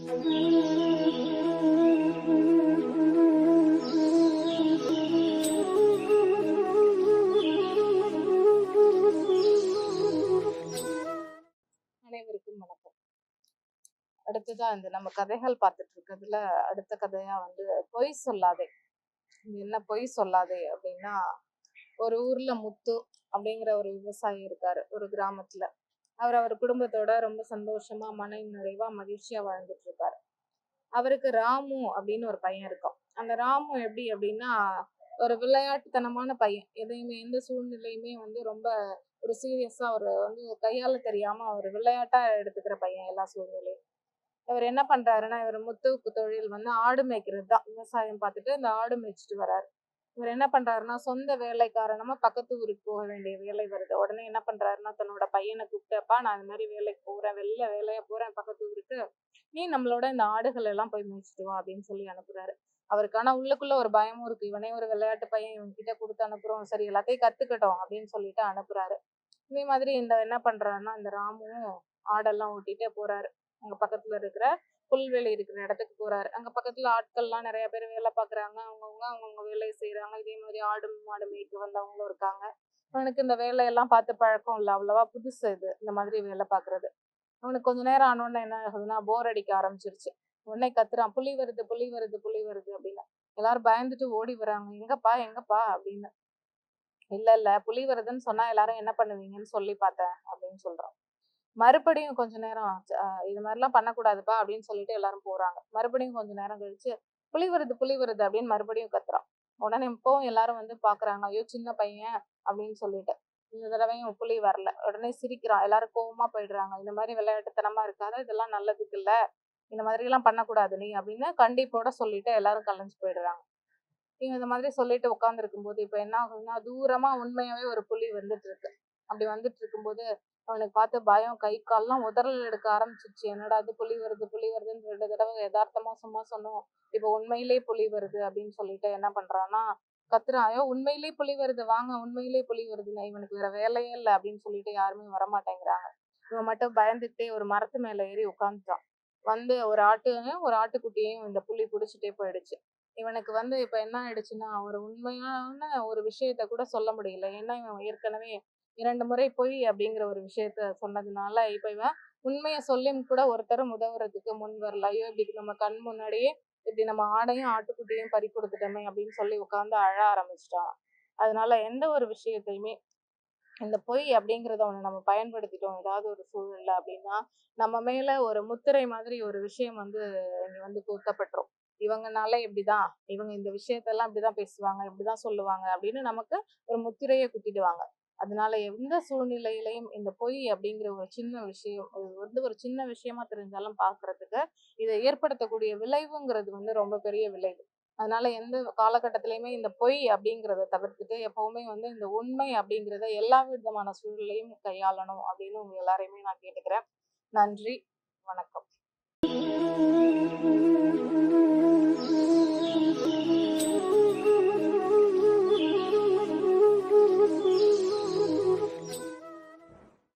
அனைவருக்கும் வணக்கம். அடுத்ததான் இந்த நம்ம கதைகள் பார்த்துட்டு இருக்கிறதுல அடுத்த கதையா வந்து பொய் சொல்லாதே. என்ன பொய் சொல்லாதே அப்படின்னா, ஒரு ஊர்ல முத்து அப்படிங்கிற ஒரு விவசாயி இருக்காரு ஒரு கிராமத்துல. அவர் குடும்பத்தோட ரொம்ப சந்தோஷமா மன நிறைவா மகிழ்ச்சியா வாழ்ந்துட்டு இருக்காரு. அவருக்கு ராமு அப்படின்னு ஒரு பையன் இருக்கான். அந்த ராமு எப்படி அப்படின்னா, ஒரு விளையாட்டுத்தனமான பையன். எதையுமே எந்த சூழ்நிலையுமே வந்து ரொம்ப ஒரு சீரியஸா ஒரு வந்து கையாள தெரியாம ஒரு விளையாட்டா எடுத்துக்கிற பையன் எல்லா சூழ்நிலையும். இவர் என்ன பண்றாருன்னா, இவர் முத்துவுக்கு தொழில் வந்து ஆடு மேய்க்கிறது தான். விவசாயம் பார்த்துட்டு இந்த ஆடு மேய்ச்சிட்டு வராரு. இவர் என்ன பண்றாருன்னா, சொந்த வேலை காரணமா பக்கத்து ஊருக்கு போக வேண்டிய வேலை வருது. உடனே என்ன பண்றாருன்னா, தன்னோட பையனை கூப்பிட்டு, அப்பா நான் இந்த மாதிரி வேலைக்கு போறேன், வேலையா போறேன் பக்கத்து ஊருக்கு, நீ நம்மளோட இந்த ஆடுகள் எல்லாம் போய் மேய்ச்சிட்டு வா அப்படின்னு சொல்லி அனுப்புறாரு. அவருக்கு ஆனா உள்ளுக்குள்ள ஒரு பயமும் இருக்கு. இவனே ஒரு விளையாட்டு பையன், இவன் கிட்ட கொடுத்து அனுப்புறோம், சரி எல்லாத்தையும் கத்துக்கட்டும் அப்படின்னு சொல்லிட்டு அனுப்புறாரு. இதே மாதிரி இந்த என்ன பண்றாருன்னா, இந்த ராமுவும் ஆடெல்லாம் ஓட்டிட்டே போறாரு. அங்க பக்கத்துல இருக்கிற புல்வெளி இருக்கிற இடத்துக்கு போறாரு. அங்க பக்கத்துல ஆட்கள்லாம் நிறைய பேர் வேலை பாக்குறாங்க. அவங்கவுங்க வேலையை செய்யறாங்க. இதே மாதிரி ஆடு மாடு மேய்க்க வந்தவங்களும் இருக்காங்க. அவனுக்கு இந்த வேலையெல்லாம் பார்த்து பழக்கம் இல்லை, அவ்வளவா புதுசு இது இந்த மாதிரி வேலை பாக்குறது. அவனுக்கு கொஞ்ச நேரம் ஆனோடனே என்ன ஆகுதுன்னா போர் அடிக்க ஆரம்பிச்சிருச்சு. உடனே கத்துறான், புலி வருது புலி வருது புலி வருது அப்படின்னு. எல்லாரும் பயந்துட்டு ஓடி வராங்க, எங்கப்பா எங்கப்பா அப்படின்னு. இல்ல இல்ல, புலி வருதுன்னு சொன்னா எல்லாரும் என்ன பண்ணுவீங்கன்னு சொல்லி பார்த்தேன் அப்படின்னு சொல்றான். மறுபடியும் கொஞ்ச நேரம் இது மாதிரிலாம் பண்ணக்கூடாதுப்பா அப்படின்னு சொல்லிட்டு எல்லாரும் போறாங்க. மறுபடியும் கொஞ்ச நேரம் கழிச்சு புலி வருது அப்படின்னு மறுபடியும் கத்துறான். உடனே இப்பவும் எல்லாரும் வந்து பாக்குறாங்க, ஐயோ சின்ன பையன் அப்படின்னு சொல்லிட்டு. இந்த தடவையும் புலி வரல. உடனே சிரிக்கிறான். எல்லாரும் கோவமா போயிடுறாங்க. இந்த மாதிரி விளையாட்டுத்தனமா இருக்காது, இதெல்லாம் நல்லதுக்கு இல்ல, இந்த மாதிரி எல்லாம் பண்ணக்கூடாது நீ அப்படின்னு கண்டிப்போட சொல்லிட்டு எல்லாரும் கலைஞ்சு போயிடுறாங்க. இவங்க இந்த மாதிரி சொல்லிட்டு உட்கார்ந்து போது இப்ப என்ன ஆகுதுன்னா, தூரமா உண்மையாவே ஒரு புலி வந்துட்டு இருக்கு. அப்படி வந்துட்டு இருக்கும்போது அவனுக்கு பார்த்து பயம், கை கால்லாம் உதறல் எடுக்க ஆரம்பிச்சிருச்சு. என்னடா இது புலி வருது புலி வருதுன்னு 2 தடவை யதார்த்தமா சும்மா சொன்னோம், இப்ப உண்மையிலே புலி வருது அப்படின்னு சொல்லிட்டு என்ன பண்றான்னா, கத்துறான், ஐயோ உண்மையிலேயே புலி வருது வாங்க, உண்மையிலேயே புலி வருதுன்னு. இவனுக்கு வேற வேலையே இல்லை அப்படின்னு சொல்லிட்டு யாருமே வரமாட்டேங்கிறாங்க. இவன் மட்டும் பயந்துட்டே ஒரு மரத்து மேல ஏறி உட்காந்துட்டான். வந்து ஒரு ஆட்டுக்குட்டியையும் இந்த புலி புடிச்சிட்டே போயிடுச்சு. இவனுக்கு வந்து இப்ப என்ன ஆயிடுச்சுன்னா, ஒரு உண்மையான ஒரு விஷயத்த கூட சொல்ல முடியல. ஏன்னா இவன் ஏற்கனவே 2 முறை பொய் அப்படிங்கிற ஒரு விஷயத்த சொன்னதுனால, இப்ப இவன் உண்மைய சொல்லியும் கூட ஒருத்தரும் உதவுறதுக்கு முன் வரல. ஐயோ இப்படி நம்ம கண் முன்னாடியே இப்படி நம்ம ஆடையும் ஆட்டுக்குட்டியும் பறி கொடுத்துட்டோமே அப்படின்னு சொல்லி உட்கார்ந்து அழ ஆரம்பிச்சிட்டான். அதனால எந்த ஒரு விஷயத்தையுமே இந்த பொய் அப்படிங்கிறத ஒண்ணு நம்ம பயன்படுத்திட்டோம் ஏதாவது ஒரு சூழல்ல அப்படின்னா, நம்ம மேல ஒரு முத்திரை மாதிரி ஒரு விஷயம் வந்து இங்க வந்து குத்தப்பட்டுரும். இவங்கனால இப்படிதான், இவங்க இந்த விஷயத்தெல்லாம் இப்படிதான் பேசுவாங்க, இப்படிதான் சொல்லுவாங்க அப்படின்னு நமக்கு ஒரு முத்திரையை குத்திடுவாங்க. அதனால எந்த சூழ்நிலையிலையும் இந்த பொய் அப்படிங்கிற ஒரு சின்ன விஷயம், அது வந்து ஒரு சின்ன விஷயமா தெரிஞ்சாலும் பாக்குறதுக்கு இதை ஏற்படுத்தக்கூடிய விளைவுங்கிறது வந்து ரொம்ப பெரிய விளைவு. அதனால எந்த காலகட்டத்திலயுமே இந்த பொய் அப்படிங்கிறத தவிர்த்துட்டு எப்பவுமே வந்து இந்த உண்மை அப்படிங்கிறத எல்லா விதமான சூழலையும் கையாளணும் அப்படின்னு உங்க எல்லாரையுமே நான் கேட்டுக்கிறேன். நன்றி, வணக்கம்.